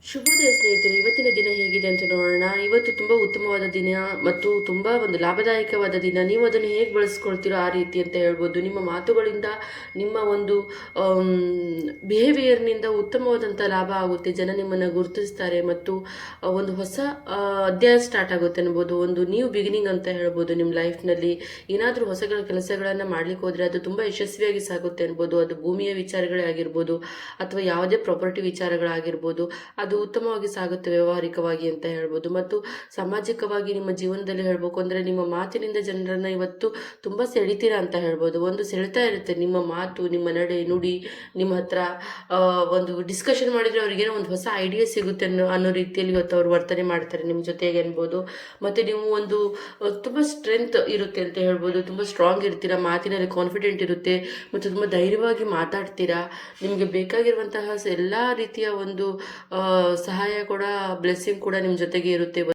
ಶುಭೋದಯ ಸ್ನೇಹಿತರೆ, ಇವತ್ತಿನ ದಿನ ಹೇಗಿದೆ ಅಂತ ನೋಡೋಣ. ಇವತ್ತು ತುಂಬ ಉತ್ತಮವಾದ ದಿನ ಮತ್ತು ತುಂಬ ಒಂದು ಲಾಭದಾಯಕವಾದ ದಿನ. ನೀವು ಅದನ್ನು ಹೇಗೆ ಬಳಸ್ಕೊಳ್ತೀರೋ ಆ ರೀತಿ ಅಂತ ಹೇಳ್ಬೋದು. ನಿಮ್ಮ ಮಾತುಗಳಿಂದ, ನಿಮ್ಮ ಒಂದು ಬಿಹೇವಿಯರ್ನಿಂದ ಉತ್ತಮವಾದಂಥ ಲಾಭ ಆಗುತ್ತೆ. ಜನ ನಿಮ್ಮನ್ನು ಗುರುತಿಸ್ತಾರೆ ಮತ್ತು ಒಂದು ಹೊಸ ಅಧ್ಯಾಯ ಸ್ಟಾರ್ಟ್ ಆಗುತ್ತೆ ಅನ್ಬೋದು. ಒಂದು ನ್ಯೂ ಬಿಗಿನಿಂಗ್ ಅಂತ ಹೇಳ್ಬೋದು. ನಿಮ್ಮ ಲೈಫ್ನಲ್ಲಿ ಏನಾದರೂ ಹೊಸ ಕೆಲಸಗಳನ್ನು ಮಾಡ್ಲಿಕ್ಕೆ ಹೋದರೆ ಅದು ತುಂಬ ಯಶಸ್ವಿಯಾಗಿ ಸಾಗುತ್ತೆ ಅನ್ಬೋದು. ಅದು ಭೂಮಿಯ ವಿಚಾರಗಳೇ ಆಗಿರ್ಬೋದು ಅಥವಾ ಯಾವುದೇ ಪ್ರಾಪರ್ಟಿ ವಿಚಾರಗಳಾಗಿರ್ಬೋದು. ಅದು ಉತ್ತಮವಾಗಿ ಸಾಗುತ್ತೆ ವ್ಯಾವಹಾರಿಕವಾಗಿ ಅಂತ ಹೇಳ್ಬೋದು. ಮತ್ತು ಸಾಮಾಜಿಕವಾಗಿ ನಿಮ್ಮ ಜೀವನದಲ್ಲಿ ಹೇಳ್ಬೇಕು ಅಂದರೆ ನಿಮ್ಮ ಮಾತಿನಿಂದ ಜನರನ್ನು ಇವತ್ತು ತುಂಬ ಸೆಳಿತೀರಾ ಅಂತ ಹೇಳ್ಬೋದು. ಒಂದು ಸೆಳಿತಾ ಇರುತ್ತೆ ನಿಮ್ಮ ಮಾತು, ನಿಮ್ಮ ನಡೆ ನುಡಿ. ನಿಮ್ಮ ಹತ್ರ ಒಂದು ಡಿಸ್ಕಷನ್ ಮಾಡಿದರೆ ಅವ್ರಿಗೇನೋ ಒಂದು ಹೊಸ ಐಡಿಯಾ ಸಿಗುತ್ತೆ ಅನ್ನೋ ರೀತಿಯಲ್ಲಿ ಇವತ್ತು ಅವ್ರು ವರ್ತನೆ ಮಾಡ್ತಾರೆ ನಿಮ್ಮ ಜೊತೆಗೆ ಅನ್ಬೋದು. ಮತ್ತು ನೀವು ಒಂದು ತುಂಬ ಸ್ಟ್ರೆಂತ್ ಇರುತ್ತೆ ಅಂತ ಹೇಳ್ಬೋದು. ತುಂಬ ಸ್ಟ್ರಾಂಗ್ ಇರ್ತೀರಾ, ಮಾತಿನಲ್ಲಿ ಕಾನ್ಫಿಡೆಂಟ್ ಇರುತ್ತೆ ಮತ್ತು ತುಂಬ ಧೈರ್ಯವಾಗಿ ಮಾತಾಡ್ತೀರಾ. ನಿಮಗೆ ಬೇಕಾಗಿರುವಂತಹ ಎಲ್ಲ ರೀತಿಯ ಒಂದು ಸಹಾಯ ಕೂಡ, ಬ್ಲೆಸ್ಸಿಂಗ್ ಕೂಡ ನಿಮ್ಮ ಜೊತೆಗೆ ಇರುತ್ತೆ.